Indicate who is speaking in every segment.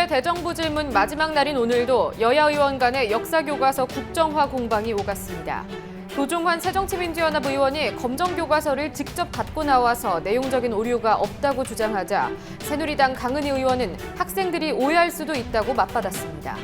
Speaker 1: 국회 대정부 질문 마지막 날인 오늘도 여야 의원 간의 역사교과서 국정화 공방이 오갔습니다. 도종환 새정치민주연합 의원이 검정교과서를 직접 갖고 나와서 내용적인 오류가 없다고 주장하자 새누리당 강은희 의원은 학생들이 오해할 수도 있다고 맞받았습니다.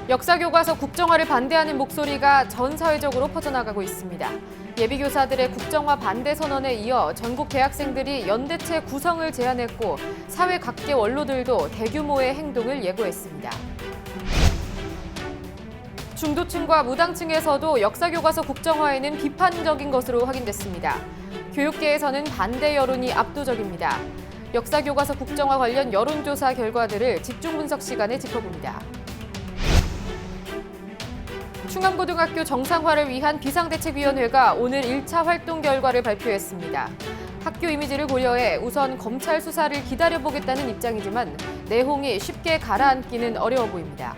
Speaker 1: 역사교과서 국정화를 반대하는 목소리가 전 사회적으로 퍼져나가고 있습니다. 예비교사들의 국정화 반대 선언에 이어 전국 대학생들이 연대체 구성을 제안했고 사회 각계 원로들도 대규모의 행동을 예고했습니다. 중도층과 무당층에서도 역사교과서 국정화에는 비판적인 것으로 확인됐습니다. 교육계에서는 반대 여론이 압도적입니다. 역사교과서 국정화 관련 여론조사 결과들을 집중 분석 시간에 짚어봅니다. 충암고등학교 정상화를 위한 비상대책위원회가 오늘 1차 활동 결과를 발표했습니다. 학교 이미지를 고려해 우선 검찰 수사를 기다려보겠다는 입장이지만 내홍이 쉽게 가라앉기는 어려워 보입니다.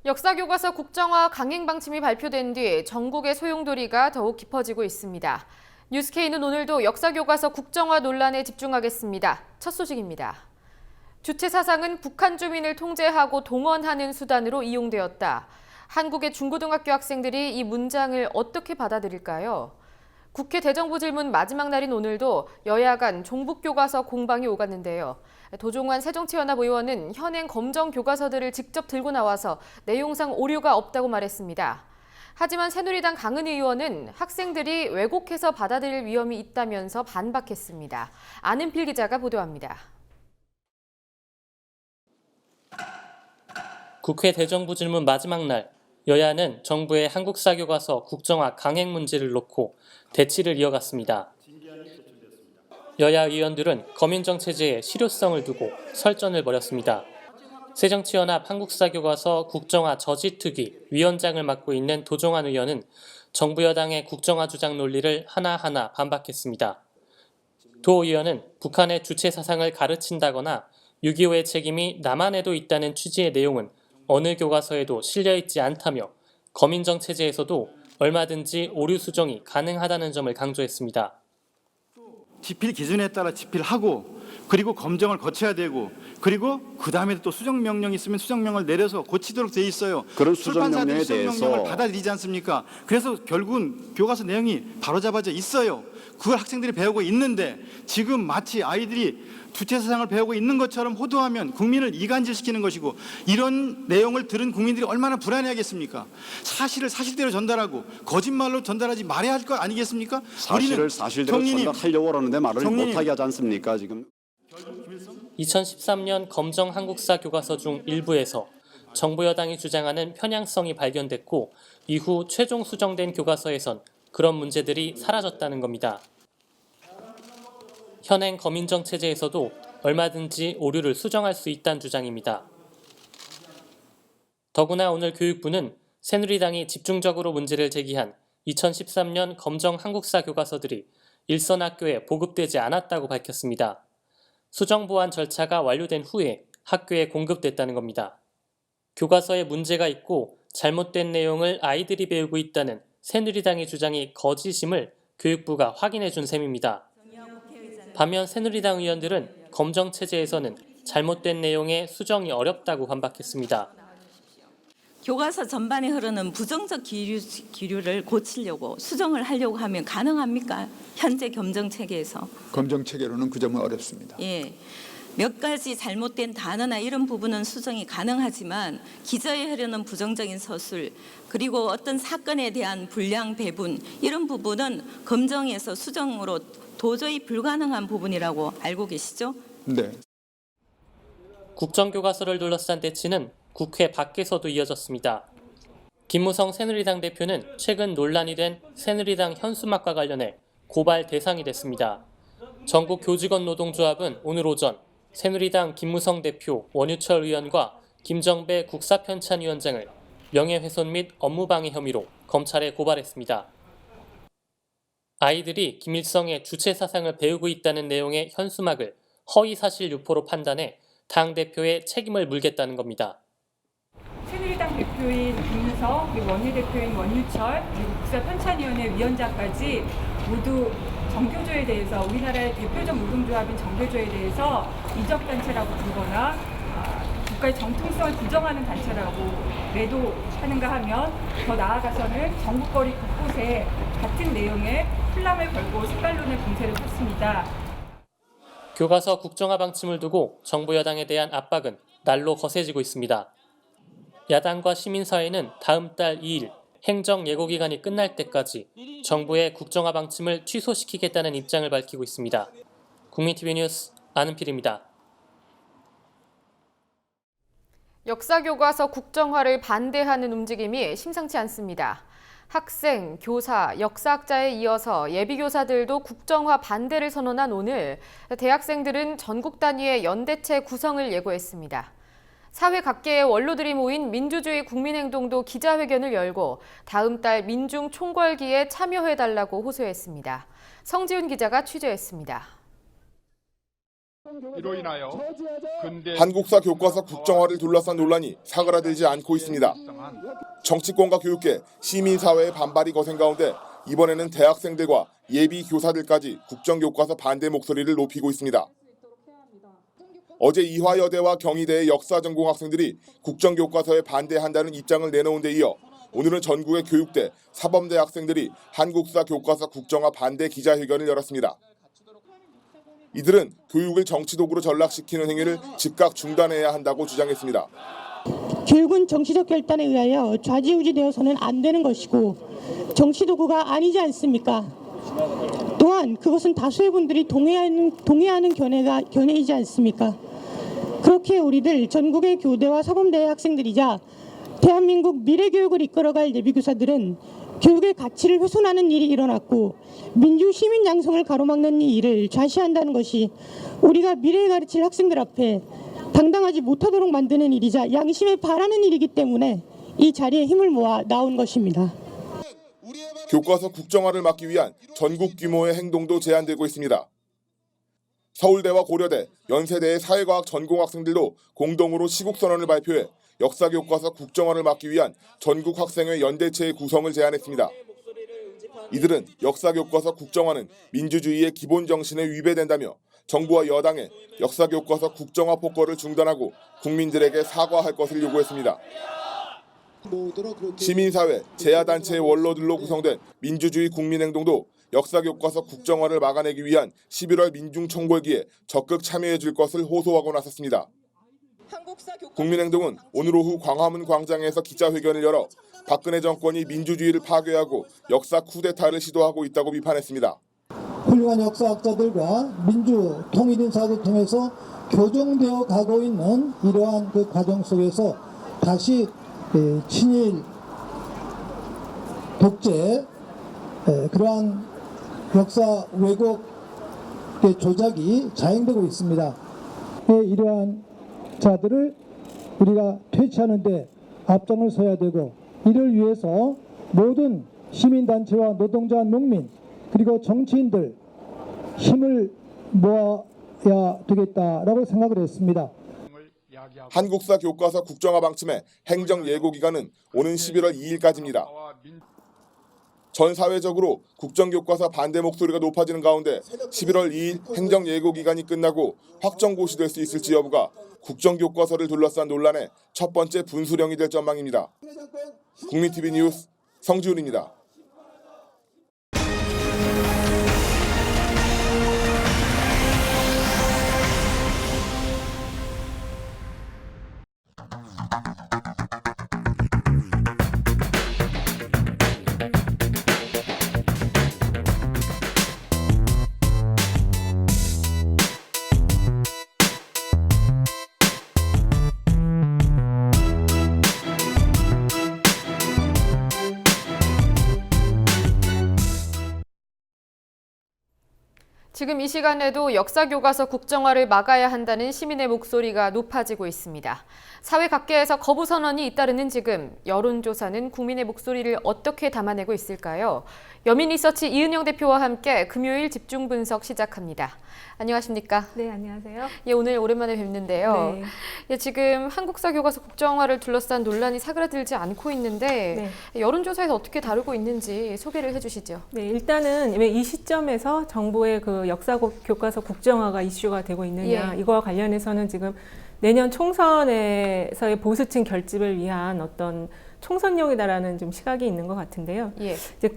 Speaker 1: 역사교과서 국정화 강행 방침이 발표된 뒤 전국의 소용돌이가 더욱 깊어지고 있습니다. 뉴스K는 오늘도 역사교과서 국정화 논란에 집중하겠습니다. 첫 소식입니다. 주체 사상은 북한 주민을 통제하고 동원하는 수단으로 이용되었다. 한국의 중고등학교 학생들이 이 문장을 어떻게 받아들일까요? 국회 대정부 질문 마지막 날인 오늘도 여야 간 종북교과서 공방이 오갔는데요. 도종환 새정치연합 의원은 현행 검정 교과서들을 직접 들고 나와서 내용상 오류가 없다고 말했습니다. 하지만 새누리당 강은희 의원은 학생들이 왜곡해서 받아들일 위험이 있다면서 반박했습니다. 안은필 기자가 보도합니다.
Speaker 2: 국회 대정부 질문 마지막 날, 여야는 정부의 한국사 교과서 국정화 강행 문제를 놓고 대치를 이어갔습니다. 여야 의원들은 검인정 체제의 실효성을 두고 설전을 벌였습니다. 새정치연합 한국사 교과서 국정화 저지투기 위원장을 맡고 있는 도종환 의원은 정부 여당의 국정화 주장 논리를 하나하나 반박했습니다. 도 의원은 북한의 주체 사상을 가르친다거나 6.25의 책임이 남한에도 있다는 취지의 내용은 어느 교과서에도 실려있지 않다며 검인정 체제에서도 얼마든지 오류 수정이 가능하다는 점을 강조했습니다.
Speaker 3: 집필 기준에 따라 집필하고 그리고 검정을 거쳐야 되고 그리고 그다음에 또 수정 명령이 있으면 수정명을 내려서 고치도록 돼 있어요.
Speaker 4: 그런 수정 명령에
Speaker 3: 수정
Speaker 4: 대해서
Speaker 3: 명령을 받아들이지 않습니까? 그래서 결국은 교과서 내용이 바로잡아져 있어요. 그걸 학생들이 배우고 있는데 지금 마치 아이들이 주체 사상을 배우고 있는 것처럼 호도하면 국민을 이간질시키는 것이고 이런 내용을 들은 국민들이 얼마나 불안해하겠습니까? 사실을 사실대로 전달하고 거짓말로 전달하지 말아야 할 것 아니겠습니까?
Speaker 4: 사실을 사실대로 전달하려고 하는데 말을 못하게 하지 않습니까? 지금
Speaker 2: 2013년 검정 한국사 교과서 중 일부에서 정부 여당이 주장하는 편향성이 발견됐고 이후 최종 수정된 교과서에선 그런 문제들이 사라졌다는 겁니다. 현행 검인정 체제에서도 얼마든지 오류를 수정할 수 있다는 주장입니다. 더구나 오늘 교육부는 새누리당이 집중적으로 문제를 제기한 2013년 검정 한국사 교과서들이 일선 학교에 보급되지 않았다고 밝혔습니다. 수정 보완 절차가 완료된 후에 학교에 공급됐다는 겁니다. 교과서에 문제가 있고 잘못된 내용을 아이들이 배우고 있다는 새누리당의 주장이 거짓임을 교육부가 확인해 준 셈입니다. 반면 새누리당 의원들은 검정 체제에서는 잘못된 내용의 수정이 어렵다고 반박했습니다.
Speaker 5: 교과서 전반에 흐르는 부정적 기류를 고치려고 수정을 하려고 하면 가능합니까? 현재 검정 체계에서.
Speaker 6: 검정 체계로는 그 점은 어렵습니다.
Speaker 5: 예. 몇 가지 잘못된 단어나 이런 부분은 수정이 가능하지만 기저에 흐르는 부정적인 서술 그리고 어떤 사건에 대한 불량 배분 이런 부분은 검정에서 수정으로 도저히 불가능한 부분이라고 알고 계시죠?
Speaker 6: 네.
Speaker 2: 국정교과서를 둘러싼 대치는 국회 밖에서도 이어졌습니다. 김무성 새누리당 대표는 최근 논란이 된 새누리당 현수막과 관련해 고발 대상이 됐습니다. 전국 교직원 노동조합은 오늘 오전 새누리당 김무성 대표, 원유철 의원과 김정배 국사편찬위원장을 명예훼손 및 업무방해 혐의로 검찰에 고발했습니다. 아이들이 김일성의 주체 사상을 배우고 있다는 내용의 현수막을 허위사실 유포로 판단해 당대표의 책임을 물겠다는 겁니다.
Speaker 7: 새누리당 대표인 김무성, 그리고 원내대표인 원유철, 그리고 국사편찬위원회 위원장까지 모두 정교조에 대해서 우리나라의 대표적 노동조합인 정교조에 대해서 이적단체라고 부르거나 국가의 정통성을 부정하는 단체라고 매도하는가 하면 더 나아가서는 전국거리 곳곳에 같은 내용의 플람을 걸고 색깔론의 공세를 폈습니다.
Speaker 2: 교과서 국정화 방침을 두고 정부 여당에 대한 압박은 날로 거세지고 있습니다. 야당과 시민사회는 다음 달 2일 행정 예고기간이 끝날 때까지 정부의 국정화 방침을 취소시키겠다는 입장을 밝히고 있습니다. 국민TV 뉴스 안은필입니다.
Speaker 1: 역사교과서 국정화를 반대하는 움직임이 심상치 않습니다. 학생, 교사, 역사학자에 이어서 예비교사들도 국정화 반대를 선언한 오늘 대학생들은 전국 단위의 연대체 구성을 예고했습니다. 사회 각계의 원로들이 모인 민주주의 국민행동도 기자회견을 열고 다음 달 민중 총궐기에 참여해달라고 호소했습니다. 성지훈 기자가 취재했습니다.
Speaker 8: 이로 인하여
Speaker 9: 한국사 교과서 국정화를 둘러싼 논란이 사그라들지 않고 있습니다. 정치권과 교육계, 시민사회의 반발이 거센 가운데 이번에는 대학생들과 예비 교사들까지 국정교과서 반대 목소리를 높이고 있습니다. 어제 이화여대와 경희대의 역사 전공 학생들이 국정교과서에 반대한다는 입장을 내놓은 데 이어 오늘은 전국의 교육대, 사범대 학생들이 한국사 교과서 국정화 반대 기자회견을 열었습니다. 이들은 교육을 정치 도구로 전락시키는 행위를 즉각 중단해야 한다고 주장했습니다.
Speaker 10: 교육은 정치적 결단에 의하여 좌지우지되어서는 안 되는 것이고 정치 도구가 아니지 않습니까? 또한 그것은 다수의 분들이 동의하는 견해이지 않습니까? 그렇게 우리들 전국의 교대와 사범대의 학생들이자 대한민국 미래교육을 이끌어갈 예비교사들은 교육의 가치를 훼손하는 일이 일어났고 민주 시민 양성을 가로막는 이 일을 좌시한다는 것이 우리가 미래에 가르칠 학생들 앞에 당당하지 못하도록 만드는 일이자 양심에 반하는 일이기 때문에 이 자리에 힘을 모아 나온 것입니다.
Speaker 9: 교과서 국정화를 막기 위한 전국 규모의 행동도 제한되고 있습니다. 서울대와 고려대, 연세대의 사회과학 전공 학생들도 공동으로 시국선언을 발표해 역사교과서 국정화를 막기 위한 전국 학생회 연대체의 구성을 제안했습니다. 이들은 역사교과서 국정화는 민주주의의 기본 정신에 위배된다며 정부와 여당에 역사교과서 국정화 폭거를 중단하고 국민들에게 사과할 것을 요구했습니다. 시민사회, 재야단체의 원로들로 구성된 민주주의 국민행동도 역사교과서 국정화를 막아내기 위한 11월 민중총궐기에 적극 참여해 줄 것을 호소하고 나섰습니다. 국민행동은 오늘 오후 광화문 광장에서 기자회견을 열어 박근혜 정권이 민주주의를 파괴하고 역사 쿠데타를 시도하고 있다고 비판했습니다.
Speaker 11: 훌륭한 역사학자들과 민주 통일인사를 통해서 교정되어 가고 있는 이러한 그 과정 속에서 다시 친일 독재 그러한 역사 왜곡의 조작이 자행되고 있습니다. 이러한 자들을 우리가 퇴치하는 데 앞장을 서야 되고 이를 위해서 모든 시민단체와 노동자, 농민 그리고 정치인들 힘을 모아야 되겠다라고 생각을 했습니다.
Speaker 9: 한국사 교과서 국정화 방침의 행정 예고 기간은 오는 11월 2일까지입니다. 전 사회적으로 국정교과서 반대 목소리가 높아지는 가운데 11월 2일 행정 예고 기간이 끝나고 확정 고시될 수 있을지 여부가 국정교과서를 둘러싼 논란의 첫 번째 분수령이 될 전망입니다. 국민TV 뉴스 성지훈입니다.
Speaker 1: 지금 이 시간에도 역사교과서 국정화를 막아야 한다는 시민의 목소리가 높아지고 있습니다. 사회 각계에서 거부 선언이 잇따르는 지금 여론조사는 국민의 목소리를 어떻게 담아내고 있을까요? 여민리서치 이은영 대표와 함께 금요일 집중 분석 시작합니다. 안녕하십니까?
Speaker 8: 네, 안녕하세요.
Speaker 1: 예, 오늘 오랜만에 뵙는데요.
Speaker 8: 네.
Speaker 1: 예, 지금 한국사 교과서 국정화를 둘러싼 논란이 사그라들지 않고 있는데 여론조사에서 어떻게 다루고 있는지 소개를 해주시죠.
Speaker 8: 네, 일단은 왜 이 시점에서 정부의 그 역사 교과서 국정화가 이슈가 되고 있느냐, 이거와 관련해서는 지금 내년 총선에서의 보수층 결집을 위한 어떤 총선용이다라는 좀 시각이 있는 것 같은데요. 이제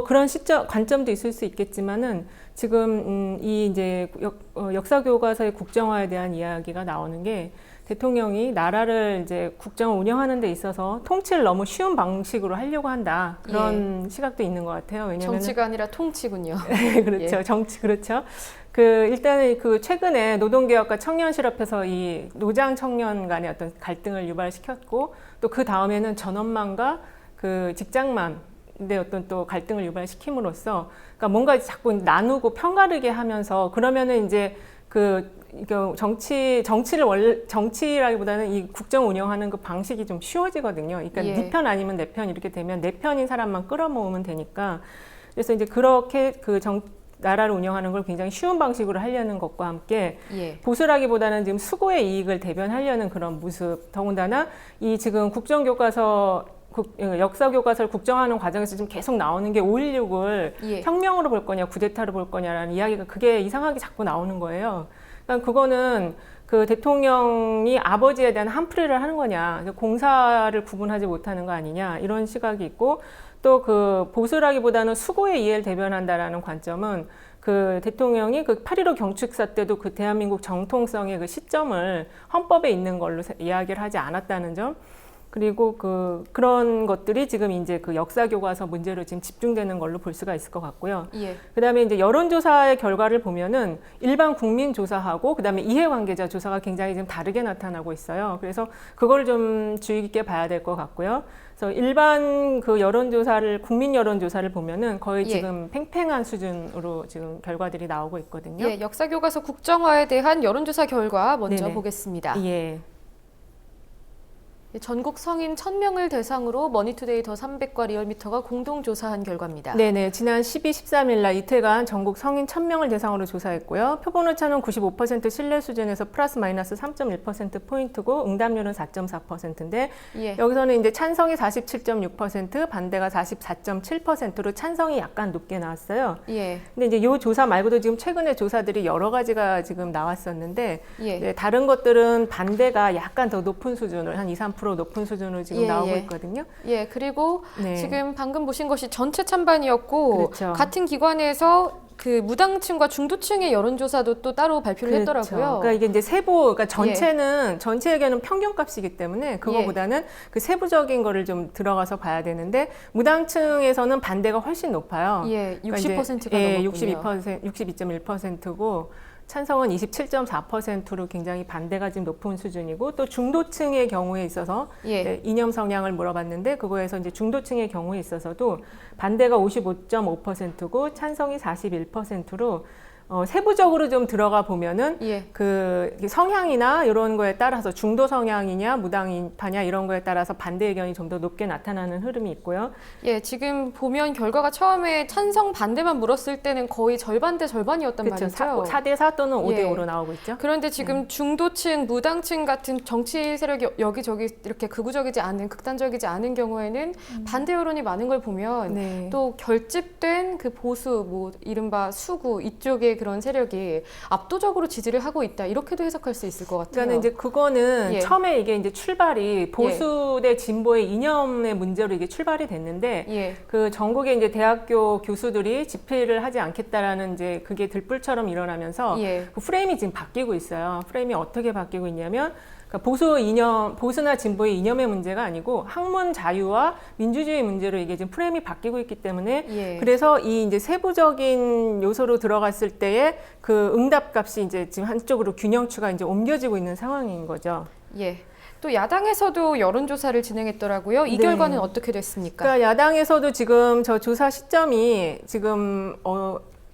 Speaker 8: 그런 시점 관점도 있을 수 있겠지만은 지금 이 이제 역사 교과서의 국정화에 대한 이야기가 나오는 게 대통령이 나라를 이제 국정을 운영하는 데 있어서 통치를 너무 쉬운 방식으로 하려고 한다. 그런 시각도 있는 것 같아요. 왜냐면
Speaker 1: 정치가 아니라 통치군요.
Speaker 8: 네, 그렇죠. 정치 그렇죠. 일단은 최근에 노동개혁과 청년실업에서 이 노장 청년 간의 어떤 갈등을 유발시켰고, 또 그 다음에는 전업만과 직장맘의 어떤 또 갈등을 유발시킴으로써, 그러니까 뭔가 자꾸 나누고 편가르게 하면서, 그러면은 이제 정치라기보다는 이 국정 운영하는 그 방식이 좀 쉬워지거든요. 그러니까 네 편 아니면 내 편 이렇게 되면 내 편인 사람만 끌어모으면 되니까. 그래서 이제 그렇게 나라를 운영하는 걸 굉장히 쉬운 방식으로 하려는 것과 함께 보수라기보다는 지금 수고의 이익을 대변하려는 그런 모습. 더군다나 이 지금 역사 교과서를 국정화하는 과정에서 지금 계속 나오는 게 5.16을 혁명으로 볼 거냐, 쿠데타로 볼 거냐라는 이야기가 그게 이상하게 자꾸 나오는 거예요. 그러니까 그거는 그 대통령이 아버지에 대한 한풀이를 하는 거냐, 공사를 구분하지 못하는 거 아니냐, 이런 시각이 있고, 또 보수라기보다는 수고의 이해를 대변한다라는 관점은 대통령이 8.15 경축사 때도 대한민국 정통성의 그 시점을 헌법에 있는 걸로 이야기를 하지 않았다는 점, 그리고 그런 것들이 지금 이제 역사 교과서 문제로 지금 집중되는 걸로 볼 수가 있을 것 같고요. 그다음에 이제 여론조사의 결과를 보면은 일반 국민 조사하고 그다음에 이해관계자 조사가 굉장히 지금 다르게 나타나고 있어요. 그래서 그걸 좀 주의 깊게 봐야 될 것 같고요. 그래서 일반 국민 여론조사를 보면은 거의 지금 팽팽한 수준으로 지금 결과들이 나오고 있거든요.
Speaker 1: 역사 교과서 국정화에 대한 여론조사 결과 먼저 보겠습니다. 전국 성인 1000명을 대상으로 머니투데이 더 300과 리얼미터가 공동 조사한 결과입니다.
Speaker 8: 네네. 지난 12, 13일 날 이틀간 전국 성인 1000명을 대상으로 조사했고요. 표본 오차는 95% 신뢰 수준에서 플러스 마이너스 3.1%포인트고 응답률은 4.4%인데 여기서는 이제 찬성이 47.6%, 반대가 44.7%로 찬성이 약간 높게 나왔어요. 근데 이제 이 조사 말고도 지금 최근에 조사들이 여러 가지가 지금 나왔었는데 다른 것들은 반대가 약간 더 높은 수준을 한 2, 3% 높은 수준으로 지금 나오고 있거든요.
Speaker 1: 그리고 지금 방금 보신 것이 전체 찬반이었고 같은 기관에서 무당층과 중도층의 여론조사도 또 따로 발표를 했더라고요.
Speaker 8: 그러니까 이게 이제 그러니까 전체 의견은 평균값이기 때문에 그거보다는 세부적인 거를 좀 들어가서 봐야 되는데 무당층에서는 반대가 훨씬 높아요.
Speaker 1: 60%가 넘었군요.
Speaker 8: 62.1%고 찬성은 27.4%로 굉장히 반대가 지금 높은 수준이고, 또 중도층의 경우에 있어서 이념 성향을 물어봤는데 그거에서 이제 중도층의 경우에 있어서도 반대가 55.5%고 찬성이 41%로 세부적으로 좀 들어가 보면은 성향이나 이런 거에 따라서 중도 성향이냐 무당파냐 이런 거에 따라서 반대 의견이 좀 더 높게 나타나는 흐름이 있고요.
Speaker 1: 지금 보면 결과가 처음에 찬성 반대만 물었을 때는 거의 절반 대 절반이었단 말이죠.
Speaker 8: 4대 4 또는 5대 5로 나오고 있죠.
Speaker 1: 그런데 지금 중도층, 무당층 같은 정치 세력이 여기저기 이렇게 극우적이지 않은, 극단적이지 않은 경우에는 반대 여론이 많은 걸 보면 또 결집된 보수, 이른바 수구 이쪽에 그런 세력이 압도적으로 지지를 하고 있다, 이렇게도 해석할 수 있을 것 같아요.
Speaker 8: 그러니까 이제 그거는 처음에 이게 이제 출발이 보수 대 진보의 이념의 문제로 이게 출발이 됐는데 전국의 이제 대학교 교수들이 집회를 하지 않겠다라는 이제 그게 들불처럼 일어나면서 그 프레임이 지금 바뀌고 있어요. 프레임이 어떻게 바뀌고 있냐면 보수나 진보의 이념의 문제가 아니고 학문 자유와 민주주의 문제로 이게 지금 프레임이 바뀌고 있기 때문에 그래서 이 이제 세부적인 요소로 들어갔을 때의 응답값이 이제 지금 한쪽으로 균형추가 이제 옮겨지고 있는 상황인 거죠.
Speaker 1: 또 야당에서도 여론조사를 진행했더라고요. 이 결과는 어떻게 됐습니까?
Speaker 8: 그러니까 야당에서도 지금 저 조사 시점이 지금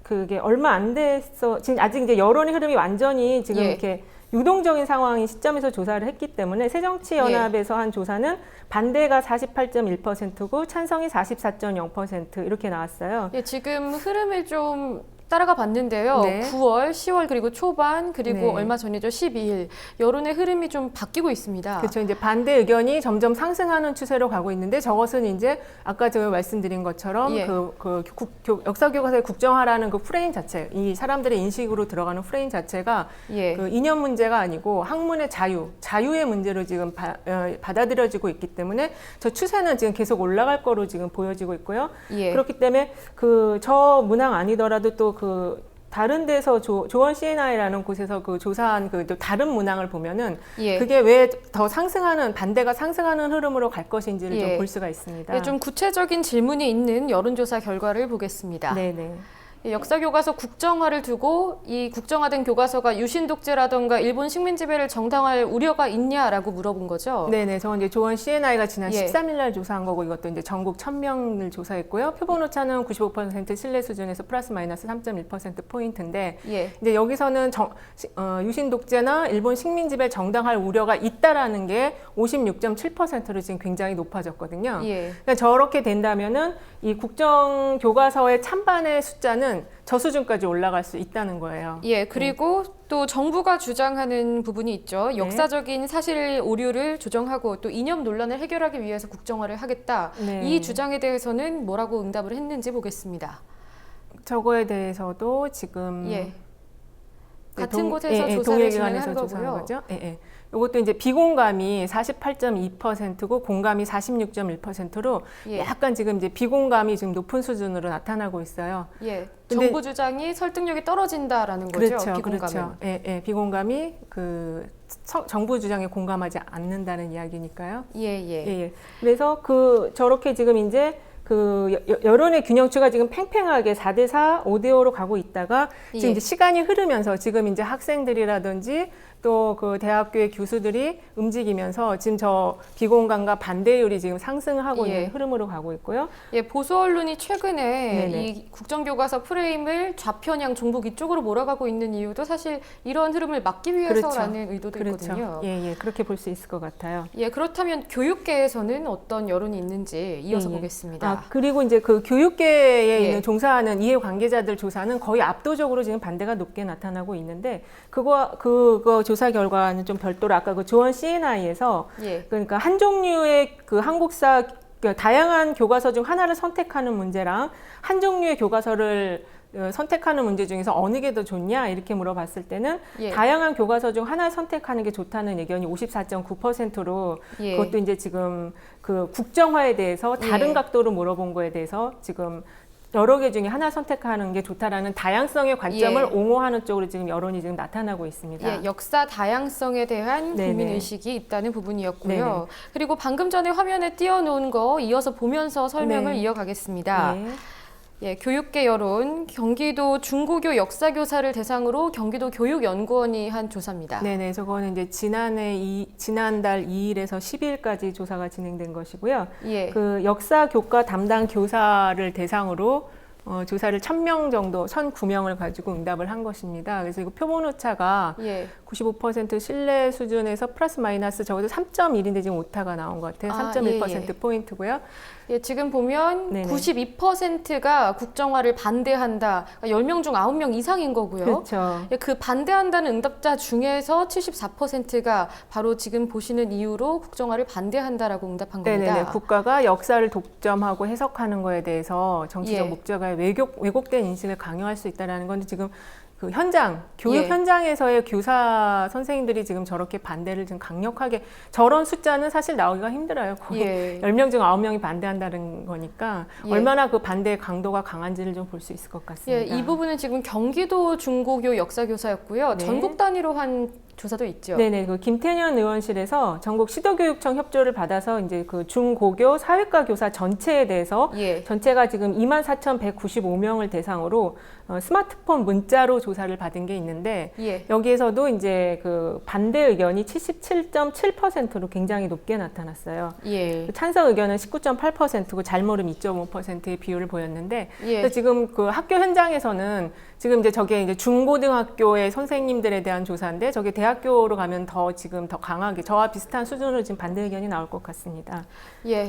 Speaker 8: 그게 얼마 안 됐어. 지금 아직 이제 여론의 흐름이 완전히 지금
Speaker 1: 예.
Speaker 8: 이렇게 유동적인 상황인 시점에서 조사를 했기 때문에 새정치연합에서 한 조사는 반대가 48.1%고 찬성이 44.0% 이렇게 나왔어요.
Speaker 1: 예, 지금 흐름을 좀 따라가 봤는데요.
Speaker 8: 네.
Speaker 1: 9월, 10월 그리고 초반 그리고
Speaker 8: 네.
Speaker 1: 얼마 전이죠. 12일 여론의 흐름이 좀 바뀌고 있습니다.
Speaker 8: 그렇죠. 이제 반대 의견이 점점 상승하는 추세로 가고 있는데 저것은 이제 아까 제가 말씀드린 것처럼
Speaker 1: 예.
Speaker 8: 역사교과서의 국정화라는 그 프레임 자체, 이 사람들의 인식으로 들어가는 프레임 자체가
Speaker 1: 예.
Speaker 8: 그 이념 문제가 아니고 학문의 자유의 문제로 지금 받아들여지고 있기 때문에 저 추세는 지금 계속 올라갈 거로 지금 보여지고 있고요.
Speaker 1: 예.
Speaker 8: 그렇기 때문에 그 저 문항 아니더라도 또 그 다른 데서 조원 CNI라는 곳에서 그 조사한 그 또 다른 문항을 보면은
Speaker 1: 예.
Speaker 8: 그게 왜 더 상승하는 반대가 상승하는 흐름으로 갈 것인지를
Speaker 1: 예.
Speaker 8: 좀 볼 수가 있습니다.
Speaker 1: 예, 좀 구체적인 질문이 있는 여론조사 결과를 보겠습니다.
Speaker 8: 네네.
Speaker 1: 역사교과서 국정화를 두고 이 국정화된 교과서가 유신 독재라던가 일본 식민 지배를 정당화할 우려가 있냐라고 물어본 거죠.
Speaker 8: 네네. 저건 이제 조원 CNI가 지난
Speaker 1: 예.
Speaker 8: 13일 날 조사한 거고 이것도 이제 전국 1000명을 조사했고요. 표본 오차는 95% 신뢰 수준에서 플러스 마이너스 3.1% 포인트인데
Speaker 1: 예.
Speaker 8: 이제 여기서는 유신 독재나 일본 식민 지배 정당화할 우려가 있다라는 게 56.7%로 지금 굉장히 높아졌거든요.
Speaker 1: 예.
Speaker 8: 그러니까 저렇게 된다면은 이 국정 교과서의 찬반의 숫자는 저 수준까지 올라갈 수 있다는 거예요.
Speaker 1: 예, 그리고 또 정부가 주장하는 부분이 있죠. 역사적인 사실 오류를 조정하고 또 이념 논란을 해결하기 위해서 국정화를 하겠다.
Speaker 8: 네.
Speaker 1: 이 주장에 대해서는 뭐라고 응답을 했는지 보겠습니다.
Speaker 8: 저거에 대해서도 지금
Speaker 1: 예. 같은 곳에서 조사를
Speaker 8: 동해기관에서
Speaker 1: 진행한
Speaker 8: 조사한
Speaker 1: 거고요.
Speaker 8: 거죠. 예, 예. 이것도 이제 비공감이 48.2%고 공감이 46.1%로
Speaker 1: 예.
Speaker 8: 약간 지금 이제 비공감이 지금 높은 수준으로 나타나고 있어요.
Speaker 1: 예,
Speaker 8: 근데-
Speaker 1: 정부 주장이 설득력이 떨어진다라는 거죠.
Speaker 8: 그렇죠,
Speaker 1: 비공감은.
Speaker 8: 그렇죠. 예, 예. 비공감이 그 정부 주장에 공감하지 않는다는 이야기니까요.
Speaker 1: 예, 예.
Speaker 8: 예, 예. 그래서 저렇게 지금 이제 그 여론의 균형추가 지금 팽팽하게 4대4, 5대5로 가고 있다가 지금
Speaker 1: 예.
Speaker 8: 이제 시간이 흐르면서 지금 이제 학생들이라든지 또 그 대학교의 교수들이 움직이면서 지금 저 비공감과 반대율이 지금 상승하고
Speaker 1: 예.
Speaker 8: 있는 흐름으로 가고 있고요.
Speaker 1: 예, 보수 언론이 최근에
Speaker 8: 네네.
Speaker 1: 이 국정교과서 프레임을 좌편향 종북 이쪽으로 몰아가고 있는 이유도 사실 이런 흐름을 막기 위해서라는 의도도 있거든요.
Speaker 8: 예, 예. 그렇게 볼 수 있을 것 같아요.
Speaker 1: 예, 그렇다면 교육계에서는 어떤 여론이 있는지 이어서
Speaker 8: 예, 예.
Speaker 1: 보겠습니다.
Speaker 8: 아, 그리고 이제 그 교육계에
Speaker 1: 예.
Speaker 8: 있는 종사하는 이해 관계자들 조사는 거의 압도적으로 지금 반대가 높게 나타나고 있는데 그거 조사 결과는 좀 별도로 아까 그 조원 CNI에서
Speaker 1: 예.
Speaker 8: 그러니까 한 종류의 그 한국사 그러니까 다양한 교과서 중 하나를 선택하는 문제랑 한 종류의 교과서를 선택하는 문제 중에서 어느 게 더 좋냐 이렇게 물어봤을 때는
Speaker 1: 예.
Speaker 8: 다양한 교과서 중 하나를 선택하는 게 좋다는 의견이 54.9%로
Speaker 1: 예.
Speaker 8: 그것도 이제 지금 그 국정화에 대해서 다른
Speaker 1: 예.
Speaker 8: 각도로 물어본 거에 대해서 지금 여러 개 중에 하나 선택하는 게 좋다라는 다양성의 관점을
Speaker 1: 예.
Speaker 8: 옹호하는 쪽으로 지금 여론이 지금 나타나고 있습니다.
Speaker 1: 예, 역사 다양성에 대한
Speaker 8: 네네.
Speaker 1: 국민의식이 있다는 부분이었고요.
Speaker 8: 네네.
Speaker 1: 그리고 방금 전에 화면에 띄워놓은 거 이어서 보면서 설명을
Speaker 8: 네.
Speaker 1: 이어가겠습니다.
Speaker 8: 네.
Speaker 1: 예, 교육계 여론, 경기도 중고교 역사교사를 대상으로 경기도 교육연구원이 한 조사입니다.
Speaker 8: 네네, 저거는 이제 지난달 2일에서 10일까지 조사가 진행된 것이고요.
Speaker 1: 예.
Speaker 8: 그 역사 교과 담당 교사를 대상으로 조사를 1000명 정도, 1009명을 가지고 응답을 한 것입니다. 그래서 이거 표본 오차가
Speaker 1: 예.
Speaker 8: 95% 신뢰 수준에서 플러스 마이너스 적어도 3.1인데 지금 오타가 나온 것 같아요.
Speaker 1: 아,
Speaker 8: 3.1%
Speaker 1: 예, 예.
Speaker 8: 포인트고요.
Speaker 1: 예, 지금 보면
Speaker 8: 네네.
Speaker 1: 92%가 국정화를 반대한다. 그러니까 10명 중 9명 이상인 거고요.
Speaker 8: 그렇죠.
Speaker 1: 예, 그 반대한다는 응답자 중에서 74%가 바로 지금 보시는 이유로 국정화를 반대한다라고 응답한 겁니다.
Speaker 8: 네네네. 국가가 역사를 독점하고 해석하는 거에 대해서 정치적
Speaker 1: 예.
Speaker 8: 목적에 왜곡된 인식을 강요할 수 있다는 건데 지금 그 현장, 교육
Speaker 1: 예.
Speaker 8: 현장에서의 교사 선생님들이 지금 저렇게 반대를 좀 강력하게 저런 숫자는 사실 나오기가 힘들어요. 거의
Speaker 1: 예.
Speaker 8: 10명 중 9명이 반대한다는 거니까
Speaker 1: 예.
Speaker 8: 얼마나 그 반대의 강도가 강한지를 좀 볼 수 있을 것
Speaker 1: 예,
Speaker 8: 같습니다.
Speaker 1: 이 부분은 지금 경기도 중고교 역사교사였고요.
Speaker 8: 네.
Speaker 1: 전국 단위로 한 조사도 있죠.
Speaker 8: 네네. 그 김태년 의원실에서 전국 시도교육청 협조를 받아서 이제 그 중고교 사회과 교사 전체에 대해서 전체가 지금 24,195명을 대상으로 스마트폰 문자로 조사를 받은 게 있는데 여기에서도 이제 그 반대 의견이 77.7%로 굉장히 높게 나타났어요. 찬성 의견은 19.8%고 잘모름 2.5%의 비율을 보였는데 지금 그 학교 현장에서는 지금 이제 저게 이제 중고등학교의 선생님들에 대한 조사인데 저게 대학교로 가면 더 지금 더 강하게 저와 비슷한 수준으로 지금 반대 의견이 나올 것 같습니다.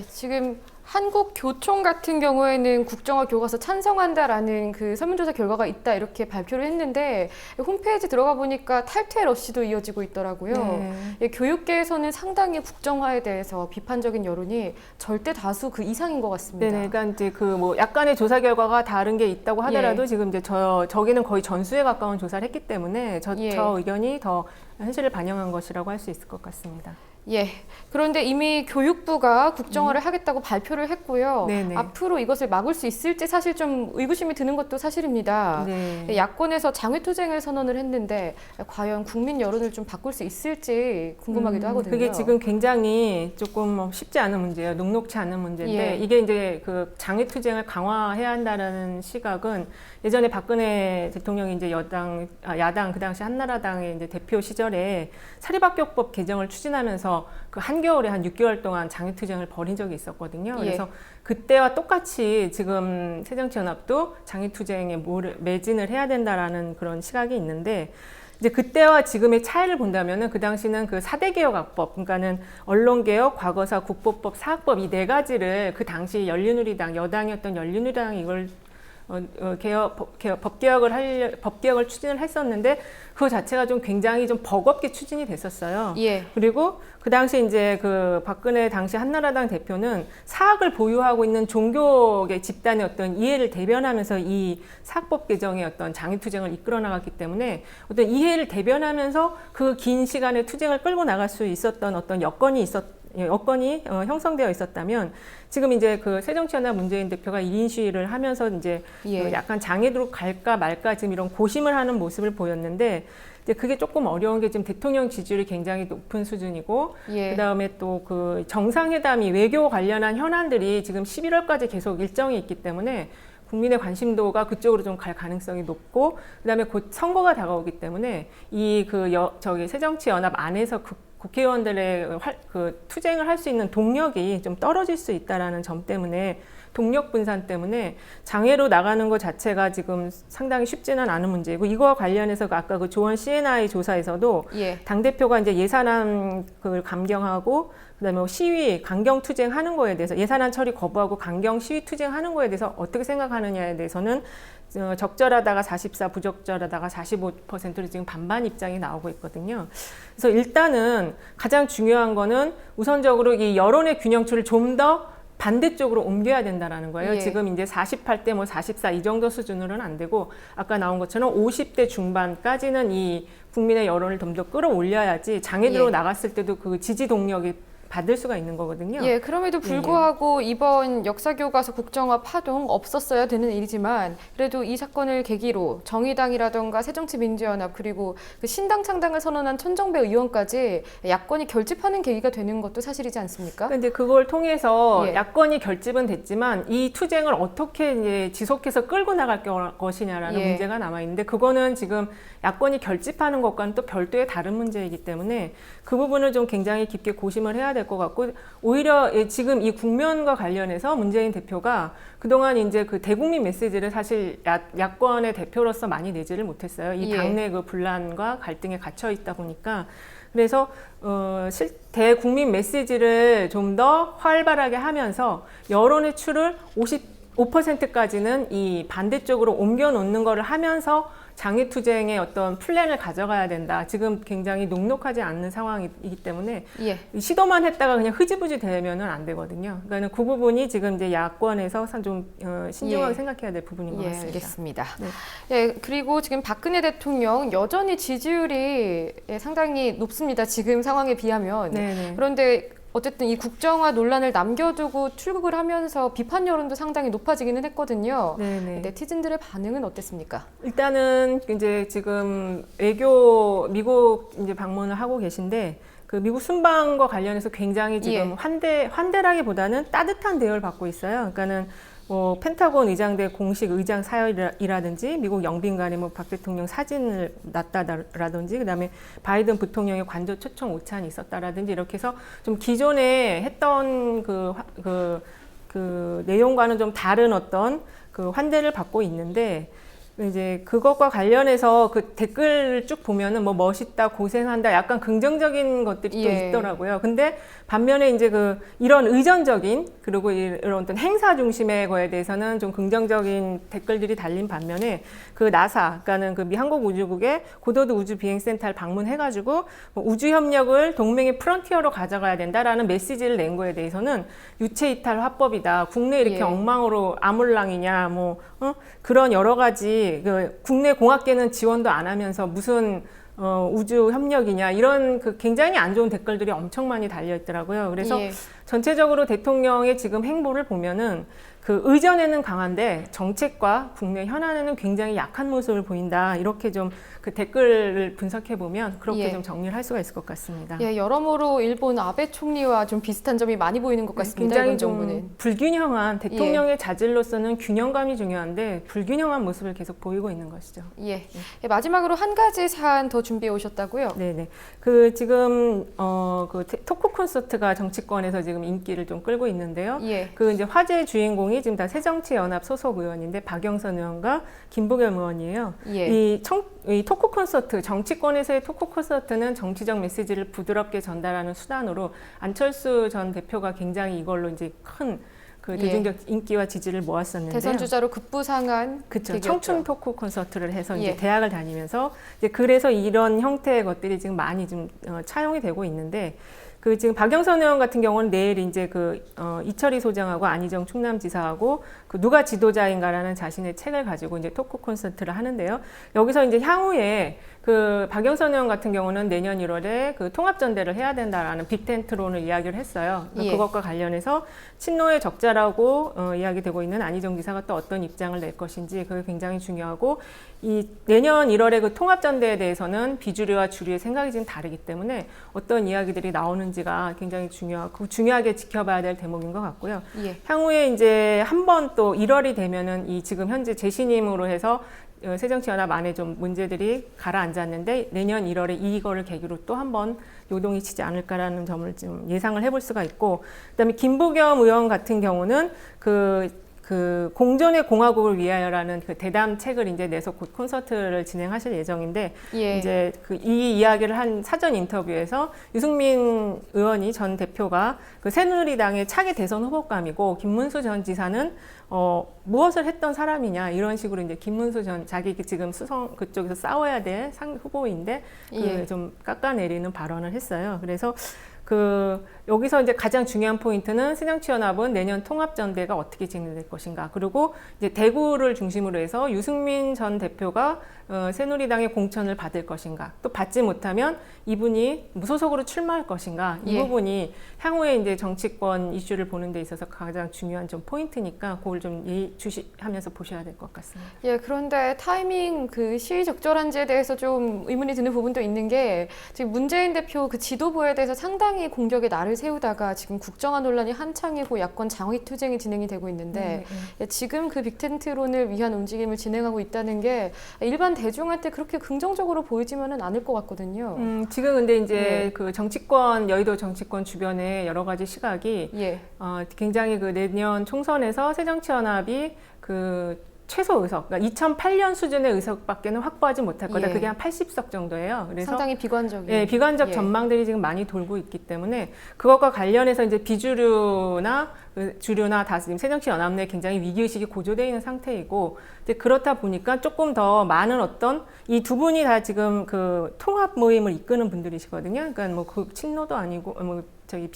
Speaker 1: 지금 한국교총 같은 경우에는 국정화 교과서 찬성한다라는 그 설문조사 결과가 있다 이렇게 발표를 했는데 홈페이지 들어가 보니까 탈퇴 러시도 이어지고 있더라고요. 교육계에서는 상당히 국정화에 대해서 비판적인 여론이 절대 다수 그 이상인 것 같습니다.
Speaker 8: 그러니까 이제 그 뭐 약간의 조사 결과가 다른 게 있다고 하더라도 지금 이제 저기는 거의 전수에 가까운 조사를 했기 때문에 저 의견이 더 현실을 반영한 것이라고 할 수 있을 것 같습니다.
Speaker 1: 그런데 이미 교육부가 국정화를 하겠다고 발표를 했고요. 앞으로 이것을 막을 수 있을지 사실 좀 의구심이 드는 것도 사실입니다. 야권에서 장외투쟁을 선언을 했는데 과연 국민 여론을 좀 바꿀 수 있을지 궁금하기도 하거든요.
Speaker 8: 그게 지금 굉장히 조금 쉽지 않은 문제예요. 녹록치 않은 문제인데 이게 이제 그 장외투쟁을 강화해야 한다는 시각은 예전에 박근혜 대통령이 이제 야당 그 당시 한나라당의 이제 대표 시절에 사립학교법 개정을 추진하면서 그 한겨울에 한 6개월 동안 장외투쟁을 벌인 적이 있었거든요. 그래서 그때와 똑같이 지금 새정치연합도 장외투쟁에 매진을 해야 된다라는 그런 시각이 있는데 이제 그때와 지금의 차이를 본다면은 그 당시는 그 4대 개혁학법, 그러니까는 언론개혁, 과거사, 국보법, 사학법 이 네 가지를 그 당시 열린우리당, 여당이었던 열린우리당이 이걸 법개혁을 추진을 했었는데 그 자체가 좀 굉장히 좀 버겁게 추진이 됐었어요. 그리고 그 당시 이제 그 박근혜 당시 한나라당 대표는 사학을 보유하고 있는 종교계 집단의 어떤 이해를 대변하면서 이 사학법 개정의 어떤 장외투쟁을 이끌어 나갔기 때문에 어떤 이해를 대변하면서 그 긴 시간의 투쟁을 끌고 나갈 수 있었던 어떤 여건이 형성되어 있었다면 지금 이제 그 새정치연합 문재인 대표가 1인 시위를 하면서 이제 약간 장애로 갈까 말까 지금 이런 고심을 하는 모습을 보였는데 이제 그게 조금 어려운 게 지금 대통령 지지율이 굉장히 높은 수준이고 그다음에 또 그 정상회담이 외교 관련한 현안들이 지금 11월까지 계속 일정이 있기 때문에 국민의 관심도가 그쪽으로 좀 갈 가능성이 높고 그다음에 곧 선거가 다가오기 때문에 이 새정치연합 안에서 국회의원들의 그 투쟁을 할 수 있는 동력이 좀 떨어질 수 있다라는 점 때문에 동력 분산 때문에 장외로 나가는 것 자체가 지금 상당히 쉽지는 않은 문제이고 이거와 관련해서 아까 그 조원 CNI 조사에서도 당대표가 이제 예산안 그 감경하고 그다음에 시위, 강경 투쟁하는 거에 대해서 예산안 처리 거부하고 강경 시위 투쟁하는 거에 대해서 어떻게 생각하느냐에 대해서는 적절하다가 44, 부적절하다가 45%로 지금 반반 입장이 나오고 있거든요. 그래서 일단은 가장 중요한 거는 우선적으로 이 여론의 균형추를 좀 더 반대쪽으로 옮겨야 된다라는 거예요. 지금 이제 48대 44 이 정도 수준으로는 안 되고 아까 나온 것처럼 50대 중반까지는 이 국민의 여론을 좀 더 끌어올려야지 장애로 나갔을 때도 그 지지 동력이 받을 수가 있는 거거든요.
Speaker 1: 그럼에도 불구하고 이번 역사교과서 국정화 파동 없었어야 되는 일이지만 그래도 이 사건을 계기로 정의당이라던가 새정치민주연합 그리고 그 신당 창당을 선언한 천정배 의원까지 야권이 결집하는 계기가 되는 것도 사실이지 않습니까?
Speaker 8: 그런데 그걸 통해서 야권이 결집은 됐지만 이 투쟁을 어떻게 이제 지속해서 끌고 나갈 것이냐라는 문제가 남아 있는데 그거는 지금 야권이 결집하는 것과는 또 별도의 다른 문제이기 때문에 그 부분을 좀 굉장히 깊게 고심을 해야 될 것 같고 오히려 지금 이 국면과 관련해서 문재인 대표가 그동안 이제 그 대국민 메시지를 사실 야권의 대표로서 많이 내지를 못했어요. 이 당내 그 분란과 갈등에 갇혀 있다 보니까 그래서 대국민 메시지를 좀 더 활발하게 하면서 여론의 추를 55%까지는 이 반대쪽으로 옮겨 놓는 거를 하면서 장외투쟁의 어떤 플랜을 가져가야 된다. 지금 굉장히 녹록하지 않는 상황이기 때문에 시도만 했다가 그냥 흐지부지 되면은 안 되거든요. 그러니까 그 부분이 지금 이제 야권에서 좀 신중하게 생각해야 될 부분인 것 같습니다.
Speaker 1: 알겠습니다. 그리고 지금 박근혜 대통령 여전히 지지율이 상당히 높습니다. 지금 상황에 비하면. 그런데 어쨌든 이 국정화 논란을 남겨두고 출국을 하면서 비판 여론도 상당히 높아지기는 했거든요.
Speaker 8: 네네.
Speaker 1: 네티즌들의 반응은 어땠습니까?
Speaker 8: 일단은 이제 지금 미국 이제 방문을 하고 계신데 그 미국 순방과 관련해서 굉장히 지금 환대라기보다는 따뜻한 대우를 받고 있어요. 그러니까는 뭐 펜타곤 의장대 공식 의장 사열이라든지 미국 영빈관에 뭐 박 대통령 사진을 놨다라든지 그다음에 바이든 부통령의 관저 초청 오찬이 있었다라든지 이렇게 해서 좀 기존에 했던 그 내용과는 좀 다른 어떤 그 환대를 받고 있는데 이제 그것과 관련해서 그 댓글을 쭉 보면은 뭐 멋있다, 고생한다, 약간 긍정적인 것들이 또 있더라고요. 근데 반면에 이제 이런 의전적인 그리고 이런 어떤 행사 중심의 거에 대해서는 좀 긍정적인 댓글들이 달린 반면에 그 나사, 그러니까는 그 미 한국우주국의 고도드 우주비행센터를 방문해가지고 뭐 우주 협력을 동맹의 프론티어로 가져가야 된다라는 메시지를 낸 거에 대해서는 유체 이탈 화법이다. 국내 이렇게 엉망으로 아몰랑이냐, 뭐 그런 여러 가지 국내 공학계는 지원도 안 하면서 무슨 우주 협력이냐 이런 굉장히 안 좋은 댓글들이 엄청 많이 달려 있더라고요. 그래서 전체적으로 대통령의 지금 행보를 보면은 그 의전에는 강한데 정책과 국내 현안에는 굉장히 약한 모습을 보인다. 이렇게 좀 그 댓글을 분석해 보면 그렇게 좀 정리를 할 수가 있을 것 같습니다.
Speaker 1: 여러모로 일본 아베 총리와 좀 비슷한 점이 많이 보이는 것 같습니다.
Speaker 8: 굉장히 좀 불균형한 대통령의 자질로서는 균형감이 중요한데 불균형한 모습을 계속 보이고 있는 것이죠.
Speaker 1: 마지막으로 한 가지 사안 더 준비해 오셨다고요?
Speaker 8: 네네. 지금 토크 콘서트가 정치권에서 지금 인기를 좀 끌고 있는데요. 이제 화제의 주인공이 지금 다 새정치연합 소속 의원인데 박영선 의원과 김부겸 의원이에요. 이 토크 콘서트, 정치권에서의 토크 콘서트는 정치적 메시지를 부드럽게 전달하는 수단으로 안철수 전 대표가 굉장히 이걸로 이제 큰 대중적 인기와 지지를 모았었는데요.
Speaker 1: 대선 주자로 급부상한
Speaker 8: 그렇죠. 청춘 토크 콘서트를 해서 이제 대학을 다니면서 이제 그래서 이런 형태의 것들이 지금 많이 좀 차용이 되고 있는데 지금 박영선 의원 같은 경우는 내일 이제 이철희 소장하고 안희정 충남지사하고 누가 지도자인가라는 자신의 책을 가지고 이제 토크 콘서트를 하는데요. 여기서 이제 향후에 박영선 의원 같은 경우는 내년 1월에 통합전대를 해야 된다라는 빅텐트론을 이야기를 했어요. 그것과 관련해서 친노의 적자라고 이야기되고 있는 안희정 지사가 또 어떤 입장을 낼 것인지 그게 굉장히 중요하고 이 내년 1월의 통합전대에 대해서는 비주류와 주류의 생각이 지금 다르기 때문에 어떤 이야기들이 나오는지가 굉장히 중요하게 지켜봐야 될 대목인 것 같고요. 향후에 이제 한 번 또 1월이 되면은 이 지금 현재 재신임으로 해서 새정치연합 안에 좀 문제들이 가라앉았는데 내년 1월에 이거를 계기로 또 한 번 요동이 치지 않을까라는 점을 좀 예상을 해볼 수가 있고 그다음에 김부겸 의원 같은 경우는 공존의 공화국을 위하여라는 대담 책을 이제 내서 곧 콘서트를 진행하실 예정인데 이제 이 이야기를 한 사전 인터뷰에서 유승민 의원이 전 대표가 새누리당의 차기 대선 후보감이고 김문수 전 지사는 무엇을 했던 사람이냐 이런 식으로 이제 김문수 전 자기 지금 수성 그쪽에서 싸워야 될 후보인데 좀 깎아내리는 발언을 했어요. 그래서 여기서 이제 가장 중요한 포인트는 새정치연합은 내년 통합전대가 어떻게 진행될 것인가. 그리고 이제 대구를 중심으로 해서 유승민 전 대표가 새누리당의 공천을 받을 것인가. 또 받지 못하면 이분이 무소속으로 출마할 것인가. 이 부분이 향후에 이제 정치권 이슈를 보는 데 있어서 가장 중요한 좀 포인트니까 그걸 좀 예의주시하면서 보셔야 될 것 같습니다.
Speaker 1: 그런데 타이밍 시의적절한지에 대해서 좀 의문이 드는 부분도 있는 게 지금 문재인 대표 지도부에 대해서 상당히 공격의 날을 세우다가 지금 국정화 논란이 한창이고 야권 장외 투쟁이 진행이 되고 있는데 지금 빅텐트론을 위한 움직임을 진행하고 있다는 게 일반 대중한테 그렇게 긍정적으로 보이지만은 않을 것 같거든요.
Speaker 8: 지금 근데 이제 정치권 여의도 정치권 주변에 여러 가지 시각이 굉장히 내년 총선에서 새정치연합이 최소 의석, 그러니까 2008년 수준의 의석밖에는 확보하지 못할 거다. 그게 한 80석 정도예요. 그래서
Speaker 1: 상당히 비관적인.
Speaker 8: 비관적 전망들이 지금 많이 돌고 있기 때문에 그것과 관련해서 이제 비주류나 주류나 다 지금 새정치연합 내 굉장히 위기의식이 고조되어 있는 상태이고 이제 그렇다 보니까 조금 더 많은 이 두 분이 다 지금 통합 모임을 이끄는 분들이시거든요. 그러니까 친노도 아니고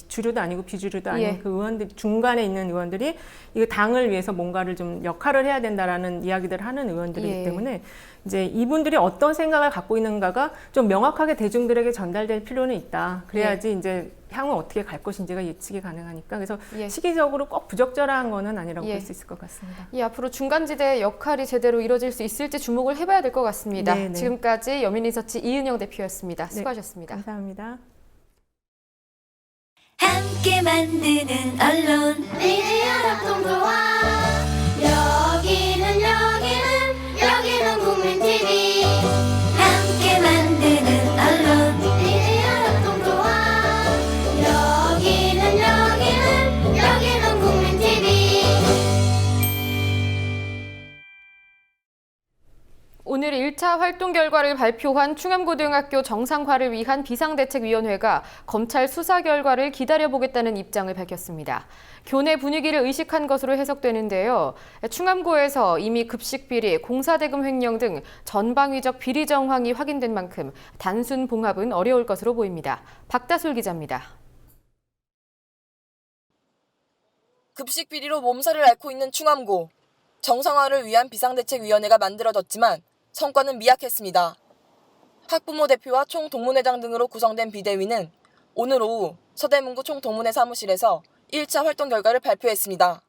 Speaker 8: 주류도 아니고 비주류도 아닌 의원들 중간에 있는 의원들이 이 당을 위해서 뭔가를 좀 역할을 해야 된다라는 이야기들을 하는 의원들이기 때문에 이제 이분들이 어떤 생각을 갖고 있는가가 좀 명확하게 대중들에게 전달될 필요는 있다. 그래야지 이제 향후 어떻게 갈 것인지가 예측이 가능하니까 그래서
Speaker 1: 예.
Speaker 8: 시기적으로 꼭 부적절한 거는 아니라고
Speaker 1: 예.
Speaker 8: 볼 수 있을 것 같습니다.
Speaker 1: 이 앞으로 중간지대의 역할이 제대로 이뤄질 수 있을지 주목을 해봐야 될 것 같습니다.
Speaker 8: 네네.
Speaker 1: 지금까지 여민리서치 이은영 대표였습니다.
Speaker 8: 네.
Speaker 1: 수고하셨습니다.
Speaker 8: 감사합니다.
Speaker 12: 함께 만드는 언론 미디어 협동조합 여기는 국민TV 함께 만드는 언론 미디어 협동조합 여기는 국민TV.
Speaker 1: 오늘 1차 활동 결과를 발표한 충암고등학교 정상화를 위한 비상대책위원회가 검찰 수사 결과를 기다려보겠다는 입장을 밝혔습니다. 교내 분위기를 의식한 것으로 해석되는데요. 충암고에서 이미 급식비리, 공사대금 횡령 등 전방위적 비리 정황이 확인된 만큼 단순 봉합은 어려울 것으로 보입니다. 박다솔 기자입니다.
Speaker 13: 급식비리로 몸살을 앓고 있는 충암고. 정상화를 위한 비상대책위원회가 만들어졌지만 성과는 미약했습니다. 학부모 대표와 총동문회장 등으로 구성된 비대위는 오늘 오후 서대문구 총동문회 사무실에서 1차 활동 결과를 발표했습니다.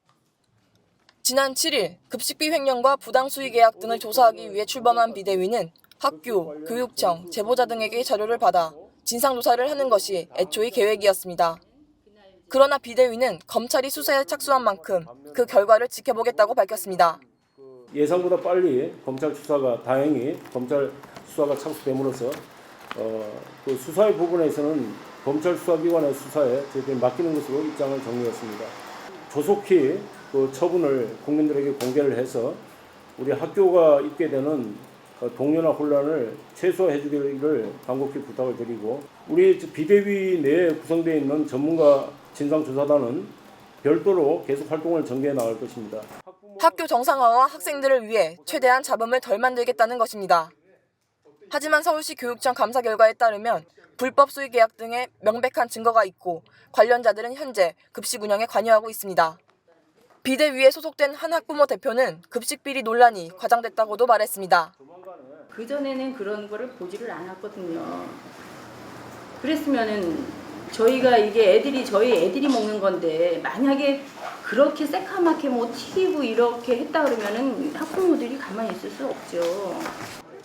Speaker 13: 지난 7일 급식비 횡령과 부당수의 계약 등을 조사하기 위해 출범한 비대위는 학교, 교육청, 제보자 등에게 자료를 받아 진상조사를 하는 것이 애초의 계획이었습니다. 그러나 비대위는 검찰이 수사에 착수한 만큼 그 결과를 지켜보겠다고 밝혔습니다.
Speaker 14: 예상보다 빨리 검찰 수사가 다행히 검찰 수사가 착수됨으로써 그 수사의 부분에서는 검찰 수사기관의 수사에 저희들이 맡기는 것으로 입장을 정리했습니다. 조속히 그 처분을 국민들에게 공개를 해서 우리 학교가 있게 되는 동요나 혼란을 최소화해 주기를 간곡히 부탁을 드리고 우리 비대위 내에 구성되어 있는 전문가 진상조사단은 별도로 계속 활동을 전개해 나갈 것입니다.
Speaker 13: 학교 정상화와 학생들을 위해 최대한 잡음을 덜 만들겠다는 것입니다. 하지만 서울시 교육청 감사 결과에 따르면 불법 수의 계약 등의 명백한 증거가 있고 관련자들은 현재 급식 운영에 관여하고 있습니다. 비대위에 소속된 한 학부모 대표는 급식비리 논란이 과장됐다고도 말했습니다.
Speaker 15: 그전에는 그런 거를 보지를 않았거든요. 그랬으면은 저희가 이게 저희 애들이 먹는 건데 만약에 그렇게 새카맣게 뭐 튀기고 이렇게 했다 그러면은 학부모들이 가만히 있을 수 없죠.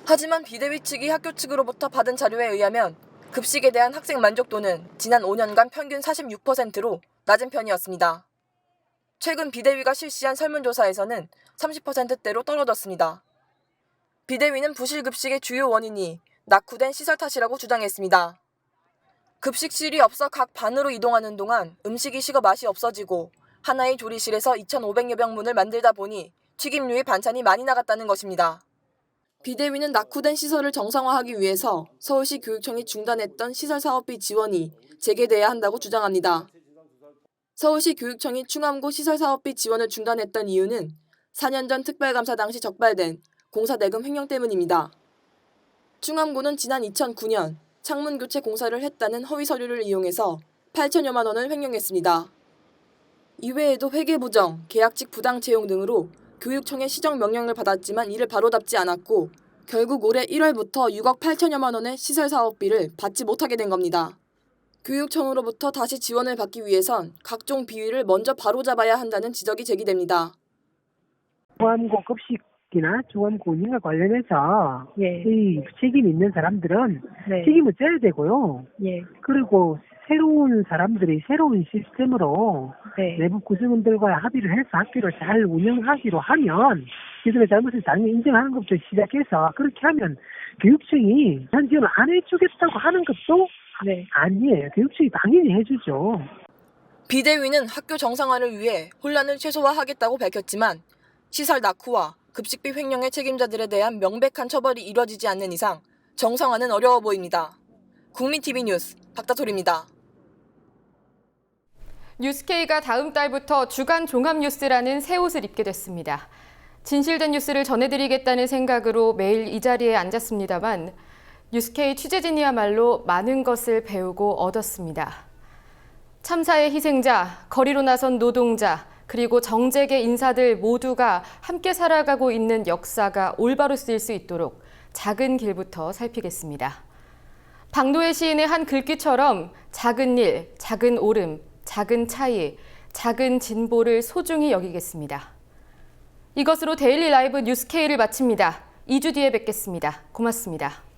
Speaker 13: 하지만 비대위 측이 학교 측으로부터 받은 자료에 의하면 급식에 대한 학생 만족도는 지난 5년간 평균 46%로 낮은 편이었습니다. 최근 비대위가 실시한 설문조사에서는 30%대로 떨어졌습니다. 비대위는 부실급식의 주요 원인이 낙후된 시설 탓이라고 주장했습니다. 급식실이 없어 각 반으로 이동하는 동안 음식이 식어 맛이 없어지고 하나의 조리실에서 2,500여 병문을 만들다 보니 튀김류의 반찬이 많이 나갔다는 것입니다. 비대위는 낙후된 시설을 정상화하기 위해서 서울시 교육청이 중단했던 시설 사업비 지원이 재개돼야 한다고 주장합니다. 서울시 교육청이 충암고 시설 사업비 지원을 중단했던 이유는 4년 전 특별감사 당시 적발된 공사대금 횡령 때문입니다. 충암고는 지난 2009년 창문 교체 공사를 했다는 허위 서류를 이용해서 8천여만 원을 횡령했습니다. 이외에도 회계부정, 계약직 부당 채용 등으로 교육청의 시정 명령을 받았지만 이를 바로잡지 않았고 결국 올해 1월부터 6억 8천여만 원의 시설 사업비를 받지 못하게 된 겁니다. 교육청으로부터 다시 지원을 받기 위해선 각종 비위를 먼저 바로잡아야 한다는 지적이 제기됩니다.
Speaker 16: 충암고 급식이나 충암고 운영과 관련해서 이 책임 있는 사람들은 책임을 져야 되고요. 그리고 새로운 사람들이 새로운 시스템으로 내부 구성원들과 합의를 해서 학교를 잘 운영하기로 하면 이들의 잘못을 당연히 인정하는 것부터 시작해서 그렇게 하면 교육청이 한 지원을 안 해주겠다고 하는 것도 아니에요. 교육청이 당연히 해주죠.
Speaker 13: 비대위는 학교 정상화를 위해 혼란을 최소화하겠다고 밝혔지만 시설 낙후와 급식비 횡령의 책임자들에 대한 명백한 처벌이 이뤄지지 않는 이상 정상화는 어려워 보입니다. 국민TV 뉴스 박다솔입니다.
Speaker 1: 뉴스K가 다음 달부터 주간 종합뉴스라는 새 옷을 입게 됐습니다. 진실된 뉴스를 전해드리겠다는 생각으로 매일 이 자리에 앉았습니다만 뉴스K 취재진이야말로 많은 것을 배우고 얻었습니다. 참사의 희생자, 거리로 나선 노동자, 그리고 정재계 인사들 모두가 함께 살아가고 있는 역사가 올바로 쓰일 수 있도록 작은 길부터 살피겠습니다. 박노해 시인의 한 글귀처럼 작은 일, 작은 오름, 작은 차이, 작은 진보를 소중히 여기겠습니다. 이것으로 데일리 라이브 뉴스K를 마칩니다. 2주 뒤에 뵙겠습니다. 고맙습니다.